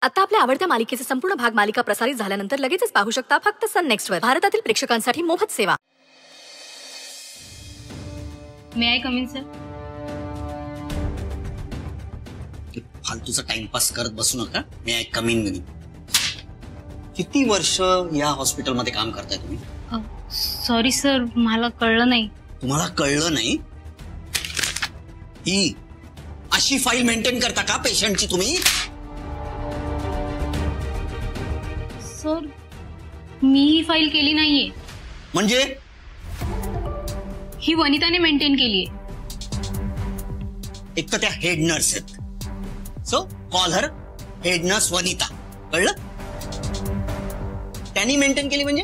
आता आपल्या आवडत्या मालिकेचे संपूर्ण भाग मालिका प्रसारित झाल्यानंतर लगेचच पाहू शकता फक्त सन नेक्स्ट वर. भारतातील प्रेक्षकांसाठी मोफत सेवा. May I come in sir? फालतूचा टाइमपास करत बसू नका. मे आय कम इन मध्ये. किती वर्ष या हॉस्पिटलमध्ये काम करताय तुम्ही? सॉरी सर, मला कळलं नाही. तुम्हाला कळलं नाही? ही अशी फाईल मेंटेन करता का पेशंटची तुम्ही? सर, मी ही फाईल केली नाहीये. म्हणजे ही वनिताने मेंटेन केलीये. एक तर त्या हेड नर्स आहेत, so call her head nurse Vanita. कळलं? त्यांनी मेंटेन केली म्हणजे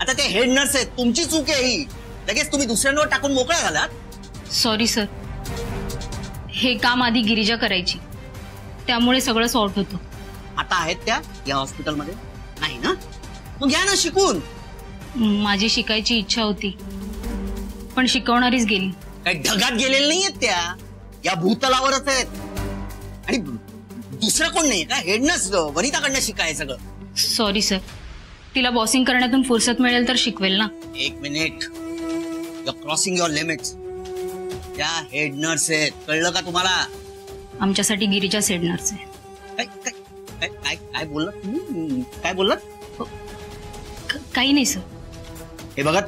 आता त्या हेड नर्स आहेत, तुमची चूक आहे ही. लगेच तुम्ही दुसऱ्यांवर टाकून मोकळा झालात. सॉरी सर, हे काम आधी गिरिजा करायची, त्यामुळे सगळं सॉर्ट होतं. आता आहेत त्या या हॉस्पिटलमध्ये? नाही ना? मग घ्या ना शिकून. माझी शिकायची इच्छा होती, पण शिकवणारीच गेली. काही ढगात गेलेल्या नाहीयेत त्या, या भूतलावरच आहेत. आणि दुसरं कोण नाही का? हेड नर्स वनिताकडनं शिकाय सगळं. सॉरी सर, तिला बॉसिंग करण्यातून फुर्सत मिळेल तर शिकवेल ना. एक minute, you are crossing your limits. त्या हेड नर्स आहेत, कळलं का तुम्हाला? आमच्यासाठी गिरिजा हेड नर्स आहे. काय बोललात तुम्ही? काय बोललात? काही नाही सर. हे बघा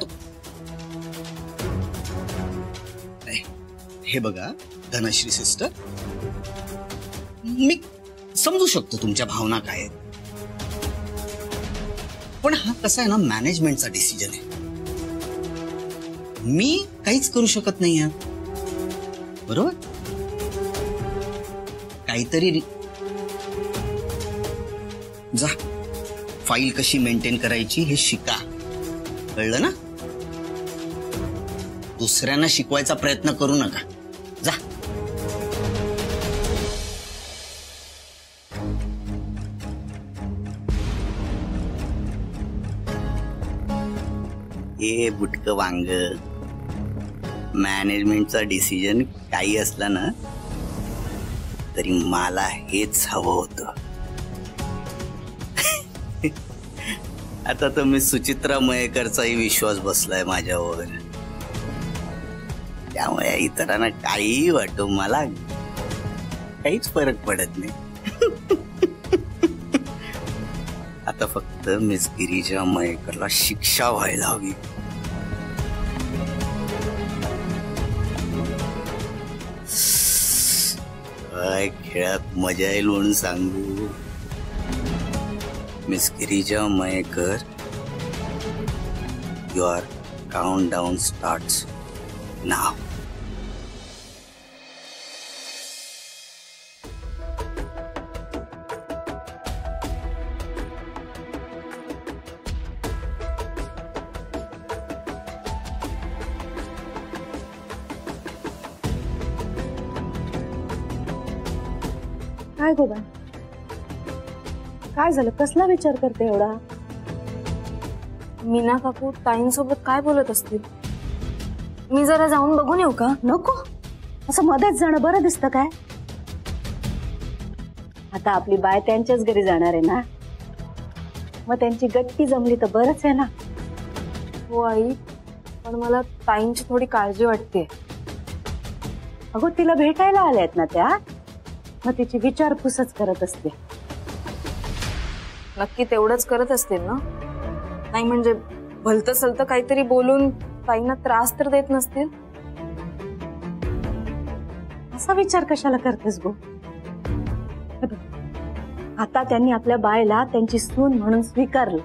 हे बघा धनश्री सिस्टर, मी समजू शकतो तुमच्या भावना काय आहेत, पण हा कसा आहे ना, मॅनेजमेंटचा डिसिजन आहे. मी काहीच करू शकत नाही आहे. बरोबर? काहीतरी जा, फाईल कशी मेंटेन करायची हे शिका. कळलं ना? दुसऱ्यांना शिकवायचा प्रयत्न करू नका. जा. हे बुटक वांग, मॅनेजमेंटचा डिसिजन काही असला ना तरी मला हेच हवं होतं. आता तर मी सुचित्रा मयेकरचाही विश्वास बसलाय माझ्यावर, त्यामुळे इतरांना काही वाटो मला काहीच फरक पडत नाही. आता फक्त मिस गिरिजा मयेकरला शिक्षा व्हायला हवी. काय खेळात मजा येईल म्हणून सांगू. Miss Girija Mayekar, your countdown starts now. काय गोबा, काय झालं? कसला विचार करते एवढा? मीना काकू ताईंसोबत काय बोलत असतील? मी जरा जाऊन बघून येऊ का? नको, असं मध्येच जाणं बरं दिसतं काय? आता आपली बाय त्यांच्याच घरी जाणार आहे ना, मग त्यांची गट्टी जमली तर बरंच आहे ना. हो आई, पण मला ताईंची थोडी काळजी वाटते. अगो, तिला भेटायला आल्यात ना त्या, मग तिची विचारपूसच करत असते. नक्की तेवढंच करत असतील ना? नाही म्हणजे भलतं सलतं काहीतरी बोलून ताईंना त्रास तर देत नसतील? असा विचार कशाला करतेस गो? आता त्यांनी आपल्या बायला त्यांची सून म्हणून स्वीकारलं,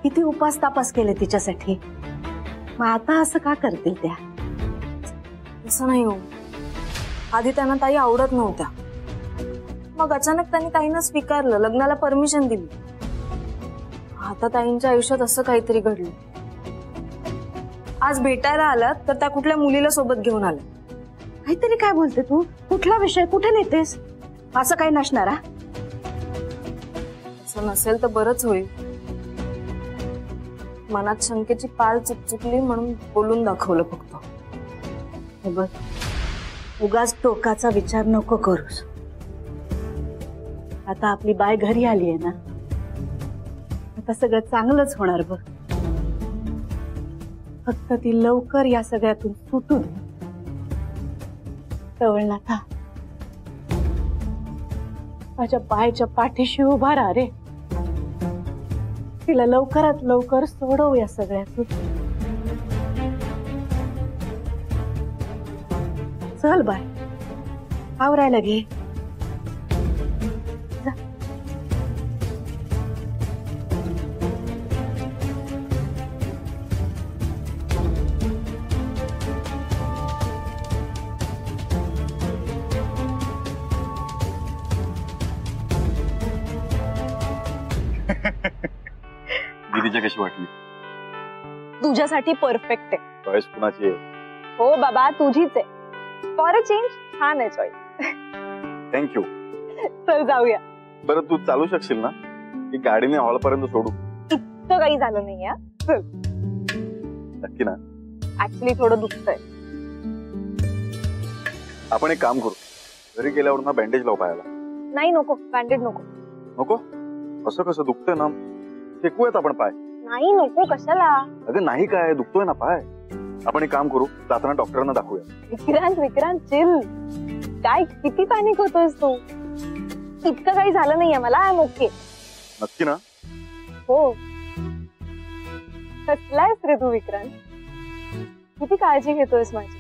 किती उपास तापास केले तिच्यासाठी. मग आता असं का करतील त्या? असं नाही हो, आधी त्यांना ताई आवडत नव्हत्या, मग अचानक त्यांनी ताईंना स्वीकारलं, लग्नाला परमिशन दिली. आता ताईंच्या आयुष्यात असं काहीतरी घडलं. आज भेटायला आलात तर त्या कुठल्या मुलीला सोबत घेऊन आल्या. काहीतरी काय बोलते तू? कुठला विषय कुठे नेतेस? असं काही नसणार. असं नसेल तर बरंच होईल. मनात शंकेची पाल चुकचुकली म्हणून बोलून दाखवलं फक्त. हे बघ, उगाच टोकाचा विचार नको करूस. आता आपली बाय घरी आली आहे ना, आता सगळं चांगलंच होणार बघ. फक्त ती लवकर या सगळ्यातून सुटून तवळनाथा माझ्या बायच्या पाठीशी उभा राहा रे. तिला लवकरात लवकर सोडव या सगळ्यातून. चल बाय, आवरायला घे. जा. गिरीजा कशी वाटली? तुझ्यासाठी परफेक्ट आहे. चॉईस कुणाची आहे? हो बाबा, तुझीच आहे. फॉर अ चेंज छान आहे चॉईस. थँक्यू. चल जाऊया. बरं तू चालू शकशील ना की गाडीने हॉल पर्यंत सोडू? इतकं काही झालं नाही. चल. नक्की ना? ऍक्च्युली थोडं दुखतंय. आपण एक काम करू, घरी गेल्यावर ना बँडेज लाव पायाला. नाही नको, बँडेड नको. नको? असं कसं? दुखतोय ना, टेकूयात आपण पाय. नाही नको, कशाला? अगं नाही काय, दुखतोय ना पाय. आपण एक काम करू, जाताना डॉक्टरांना दाखवूया. विक्रांत चिल. काय किती पॅनिक होतोयस तू? इतकं काही झालं नाहीये मला. I am okay. नक्की ना? हो. कसलायस रे तू विक्रांत? किती काळजी घेतोयस माझी.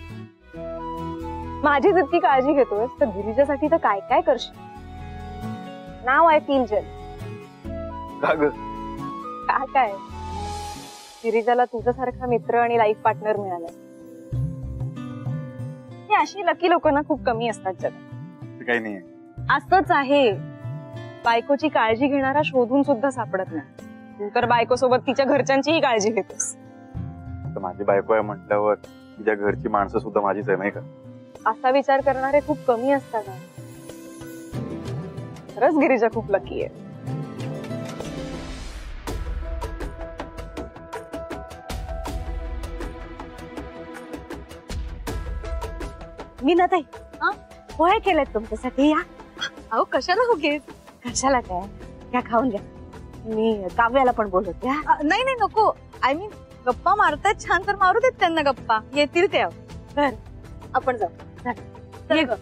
माझी जितकी काळजी घेतोयस तर गिरिजासाठी तर काय काय करशील. नाव आय फील जेल. का ग? काय गिरिजाला तुझ्यासारखा मित्र आणि लाईफ पार्टनर मिळाला. ही अशी लकी लोक ना खूप कमी असतात जगात. काही नाही. असंच आहे. बायकोची काळजी घेणारा शोधून सुद्धा सापडत नाही. तू तर बायको सोबत तिच्या घरच्यांचीही काळजी घेतोस. माझी बायको आहे म्हटल्यावर तिच्या घरची माणसं सुद्धा माझीच आहे, नाही का? असा विचार करणारे खूप कमी असतात. खरंच गिरिजा खूप लकी आहे. मीनाताई, पोहे केलेत तुमच्यासाठी. या. अहो कशाला हो घेत? कशाला काय, या खाऊन घ्या. मी काव्याला पण बोलवते. नाही नाही नको. आय मीन गप्पा मारतायत छान तर मारू देत त्यांना गप्पा. येतील ते. बर, आपण जाऊ. ये ग.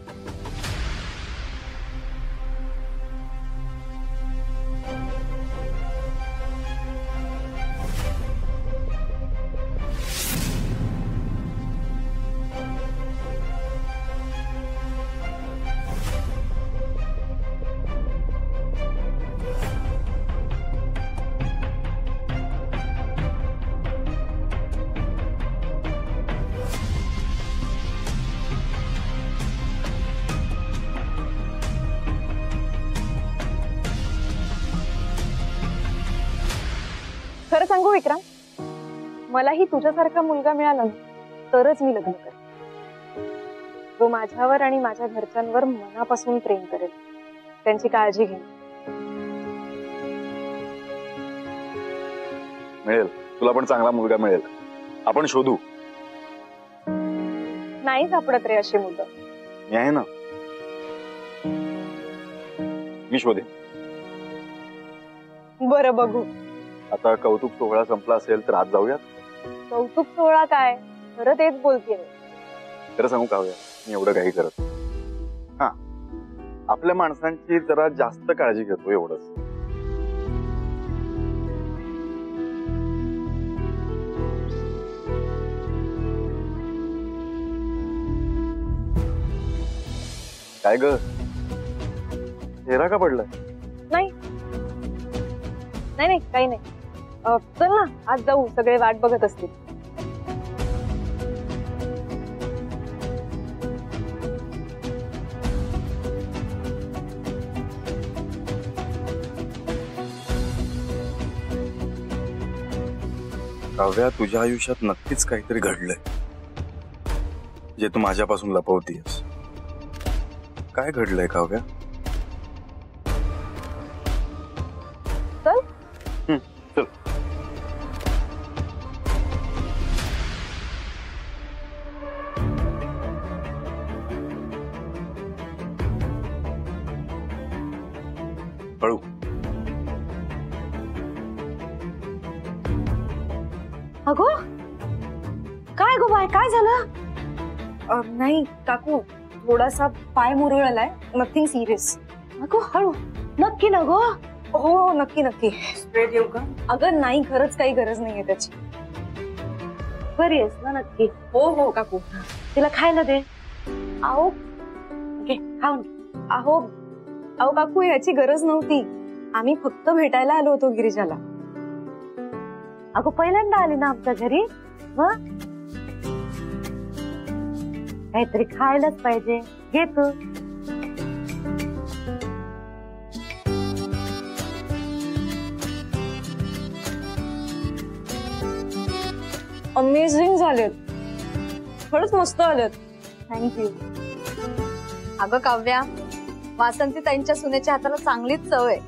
खरं सांगू विक्रांत, मलाही तुझ्यासारखा मुलगा मिळाला तरच मी लग्न करेन. जो माझ्यावर आणि माझ्या घरच्यांवर मनापासून प्रेम करेल, त्यांची काळजी घेईन. मिळेल, तुला पण चांगला मुलगा मिळेल. आपण शोधू. नाही सापडत रे अशी मुलं. मी आहे ना, मी शोधेन. बरं बघू. आता कौतुक सोहळा संपला असेल तर आज जाऊयात. कौतुक सोहळा काय, खरं तेच बोलतेय. खरं सांगू काव्या, मी एवढं काही करत. हा, आपल्या माणसांची जरा जास्त काळजी घेतो, एवढंच. काय ग, चेहरा का पडलाय? नाही नाही काही नाही. चल ना, आज जाऊ. सगळे वाट बघत असतील. काव्या, तुझ्या आयुष्यात नक्कीच काहीतरी घडलंय जे तू माझ्यापासून लपवतीयस. काय घडलंय काव्या? चल. चल. अगो काय गो बाय, काय झालं? नाही काकू, थोडासा पाय मुरगळलाय, नथिंग सिरियस. अगो हळू, नक्की ना गो? हो नक्की नक्की. स्प्रे देऊ का? अगं नाही, खरंच काही गरज नाहीये त्याची. बरी आहेस ना नक्की? हो हो काकू. तिला खायला दे. अहो घे, खाऊन. अहो अहो काकू, याची गरज नव्हती. आम्ही फक्त भेटायला आलो होतो गिरिजाला. अगो पहिल्यांदा आली ना आमच्या घरी, मग काहीतरी खायलाच पाहिजे. घे तू. अमेझिंग झालेत, खरंच मस्त आलेत. थँक्यू. अगं काव्या, वासंती ताईंच्या सुनेच्या हाताला चांगलीच चव आहे.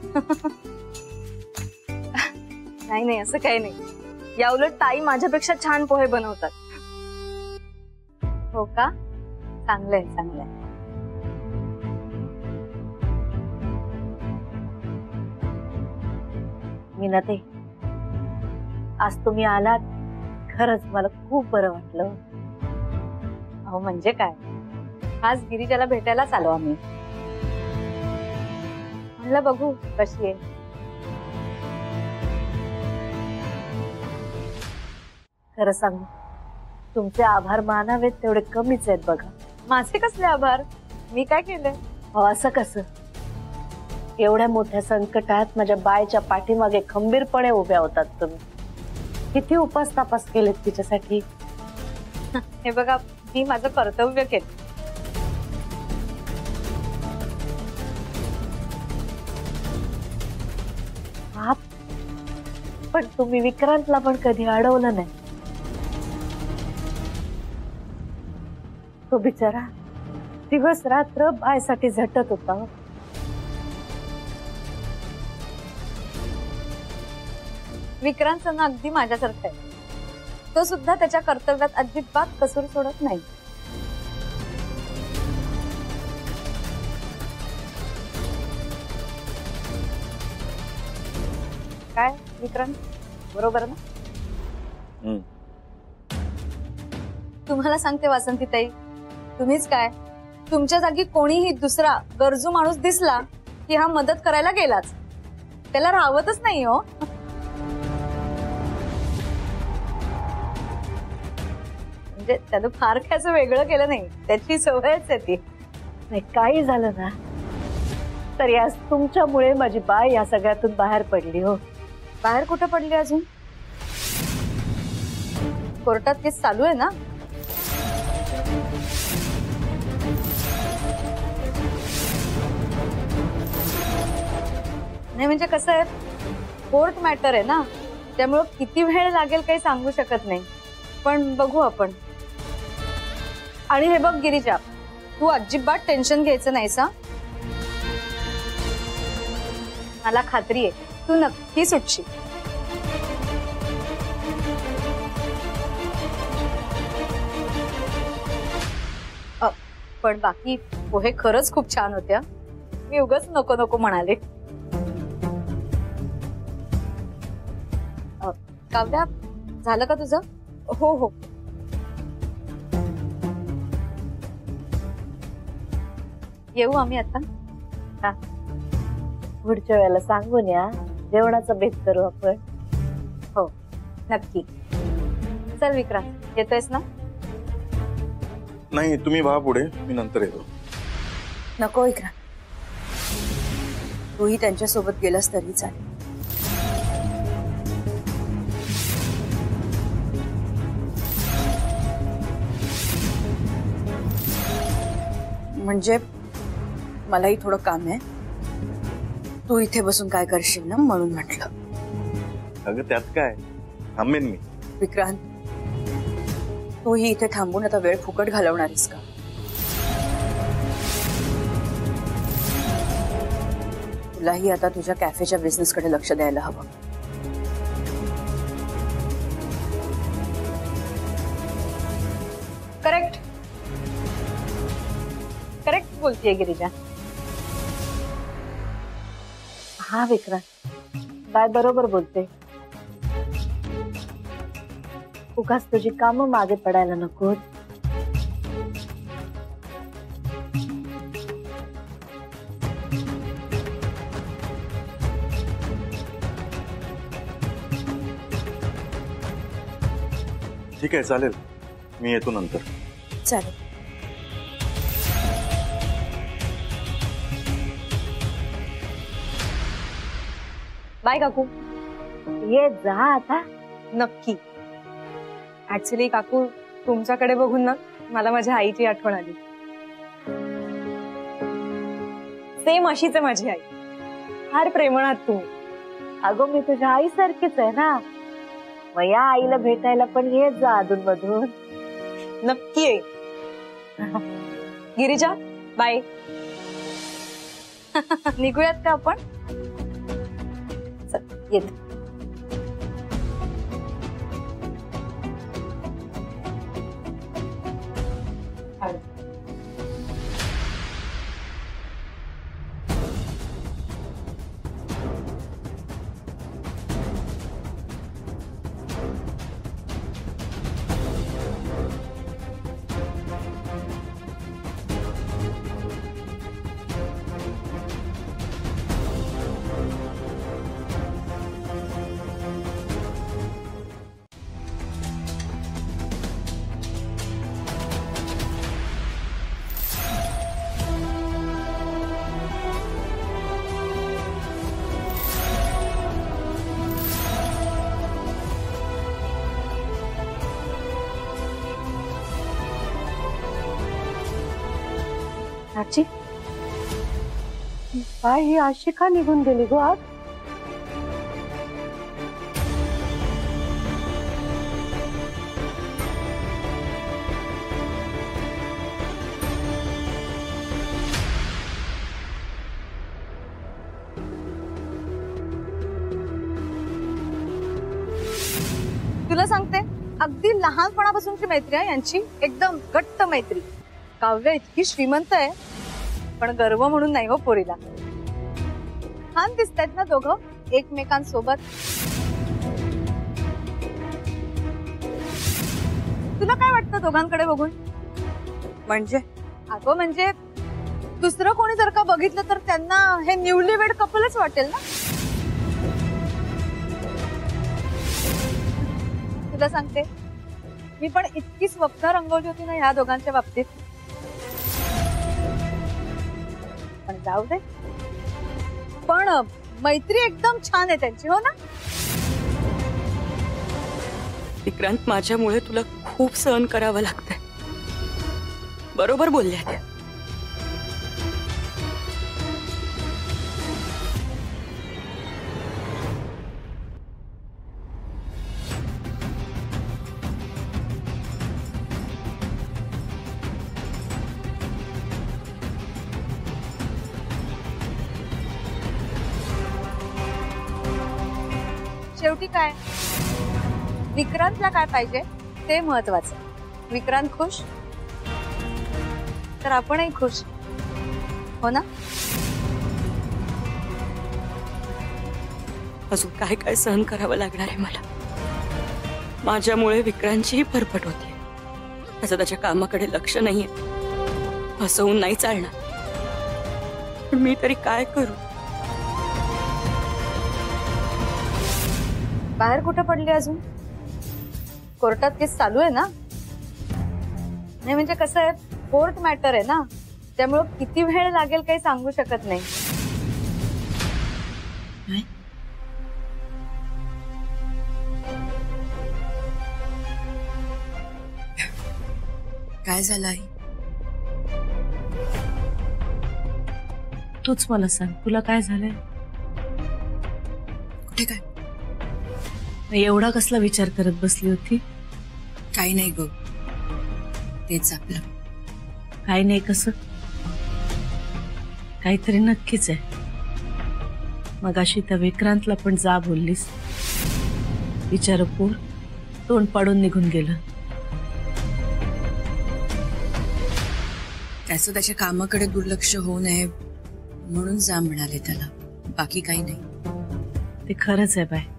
नाही नाही, असं काही नाही. या उलट ताई माझ्यापेक्षा छान पोहे बनवतात. हो का? चांगलंय चांगलंय. मीनाताई, आज तुम्ही आलात, खरंच मला खूप बरं वाटलं. अहो म्हणजे काय, आज गिरिजाला भेटायलाच आलो आम्ही. म्हणलं बघू कशी आहे. खरं सांगू, तुमचे आभार मानावेत तेवढे कमीच आहेत बघा. माझे कसले आभार? मी काय केलंय? हो असं कसं? एवढ्या मोठ्या संकटात माझ्या बायच्या पाठीमागे खंबीरपणे उभ्या होतात तुम्ही. किती उपास तापास केलेत तिच्यासाठी. हे बघा, मी माझं कर्तव्य केलं. बाप, पण तुम्ही विक्रांतला पण कधी अडवलं नाही. तो बिचारा दिवस रात्र बायसाठी झटत होता. विक्रांतचं ना अगदी माझ्यासारखं आहे. तो सुद्धा त्याच्या कर्तव्यात अजिबात कसूर सोडत नाही. काय विक्रांत, बरोबर ना? तुम्हाला सांगते वासंती ताई, तुम्हीच काय, तुमच्या जागी कोणीही दुसरा गरजू माणूस दिसला की हा मदत करायला गेलाच. त्याला राहवतच नाही हो. म्हणजे त्यानं फार काय असं वेगळं केलं नाही, त्याची सवयच आहे ती. नाही काही झालं ना तरी आज तुमच्यामुळे माझी बाय या सगळ्यातून बाहेर पडली. हो बाहेर कुठं पडली अजून? कोर्टात केस चालू आहे ना. नाही म्हणजे कसं आहे, कोर्ट मॅटर आहे ना, त्यामुळं किती वेळ लागेल काही सांगू शकत नाही. पण बघू आपण. आणि हे बघ गिरिजा, तू अजिबात टेन्शन घ्यायचं नाहीस हा. मला खात्री आहे तू नक्की सुटशील. पण बाकी पोहे खरंच खूप छान होत्या. मी उगाच नको नको म्हणाले. काव्या, झालं का तुझं? हो हो. येऊ आम्ही आता? हा, पुढच्या वेळेला सांगून या, जेवणाचा बेत करू आपण. हो नक्की. चल विक्रांत, येतोयस ना? नाही, तुम्ही व्हा पुढे, मी नंतर येतो. नको विक्रांत, तूही त्यांच्यासोबत गेलास तरी चालेल. म्हणजे मलाही थोडं काम आहे. तू इथे बसून काय करशील ना, म्हणून म्हटलं. अगं त्यात काय, थांबेन मी. विक्रांत, तूही इथे थांबून आता वेळ फुकट घालवणारीस का? तुलाही आता तुझ्या कॅफेच्या बिझनेसकडे लक्ष द्यायला हवं. करेक्ट करेक्ट बोलतीये गिरिजा. हा विक्रांत, बाय बरोबर बोलते. उगाच तुझी कामं मागे पडायला नको. ठीक आहे चालेल, मी येतो नंतर. चालेल. बाय काकू. ये जा आता. नक्की. ऍक्च्युली काकू तुमच्याकडे बघून ना मला माझ्या आईची आठवण आली. सेम अशीच आहे माझी आई. फार प्रेमळ आहात तुम्ही. अगं मी तुझ्या आईसारखीच आहे ना. मग या आईला भेटायला पण येत जा अधून मधून. नक्की आहे. गिरिजा बाय. निघूयात का आपण? चल, येते. आजी काय ही अशी का निघून गेली गो आज? तुला सांगते, अगदी लहानपणापासूनची मैत्री आहे यांची. एकदम घट्ट मैत्री. काव्य इतकी श्रीमंत आहे, पण गर्व म्हणून नाही हो पोरीला. छान दिसतायत ना दोघं एकमेकांसोबत. तुला काय वाटतं दोघांकडे बघून? म्हणजे अगं म्हणजे दुसरं कोणी जर का बघितलं तर त्यांना हे न्यूली वेड कपलच वाटेल ना. तुला सांगते, मी पण इतकी स्वप्न रंगवली होती ना ह्या दोघांच्या बाबतीत. पण जाऊ दे. पण मैत्री एकदम छान आहे त्यांची, हो ना? विक्रांत, माझ्यामुळे तुला खूप सहन करावं लागतंय. बरोबर बोलल्या त्या. शेवटी काय, विक्रांतला काय पाहिजे ते महत्वाचं. विक्रांत खुश तर आपणही खुश, हो ना? अजून काय काय सहन करावं लागणार आहे मला. माझ्यामुळे विक्रांतचीही फरफट होते. त्याचं त्याच्या कामाकडे लक्ष नाहीये. हसवून नाही चालणार. पण मी तरी काय करू? बाहेर कुठे पडली अजून? कोर्टात केस चालू आहे ना? नाही म्हणजे कसं आहे, कोर्ट मॅटर आहे ना, त्यामुळं किती वेळ लागेल काही सांगू शकत नाही. काय झालं आई? तूच मला सांग, तुला काय झालंय? कुठे काय? एवढा कसला विचार करत बसली होती? काही नाही ग, तेच आपलं. काही नाही कसं? काहीतरी नक्कीच आहे. मगाशी त्या विक्रांतला पण जा बोललीस. विचार पोर तोंड पाडून निघून गेलं. त्याचं त्याच्या कामाकडे दुर्लक्ष होऊ नये म्हणून जा म्हणाले त्याला. बाकी काही नाही. ते खरंच आहे बाय.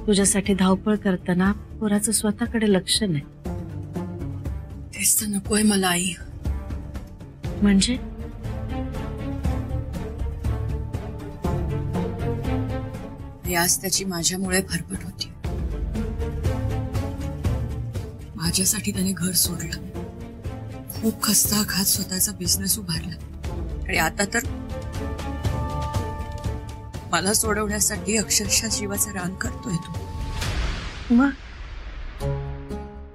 तुझ्यासाठी धावपळ करताना पोराचं स्वतःकडे लक्ष नाही. तेच तर नकोय मला आई. म्हणजे आज त्याची माझ्यामुळे फरफट होती. माझ्यासाठी त्याने घर सोडलं, खूप खस्ता खात स्वतःचा बिझनेस उभारला आणि आता तर मला सोडवण्यासाठी अक्षरशः जीवाचा रान करतोय तो. मग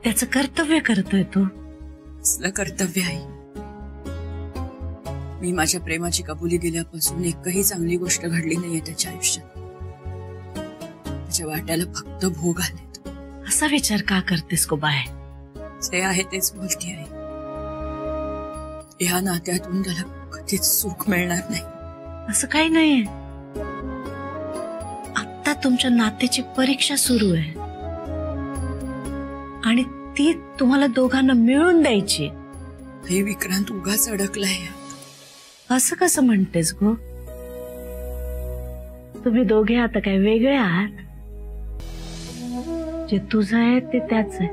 त्याचं कर्तव्य करतोय तो. असलं कर्तव्य आहे. मी माझ्या प्रेमाची कबुली दिल्यापासून एकही चांगली गोष्ट घडली नाहीये त्याच्या आयुष्यात. त्याच्या वाट्याला फक्त भोग आलेत. असा विचार का करतेस को बाय? जे आहे तेच बोलती आहे. ह्या नात्यातून त्याला कधीच सुख मिळणार नाही. असं काही नाहीये. आता तुमच्या नात्याची परीक्षा सुरू आहे आणि ती तुम्हाला दोघांना मिळून द्यायची. हे विक्रांत उगाच अडकलाय. असं कसं म्हणतेस गो? तुम्ही दोघे आता काय वेगळे आहात? जे तुझं आहे ते त्याच आहे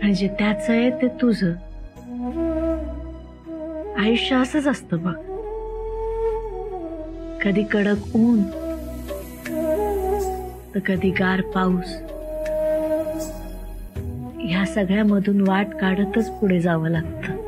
आणि जे त्याच आहे ते तुझं. आयुष्य असंच असतं बघ. कधी कडक ऊन तर कधी गार पाऊस. ह्या सगळ्यामधून वाट काढतच पुढे जावं लागतं.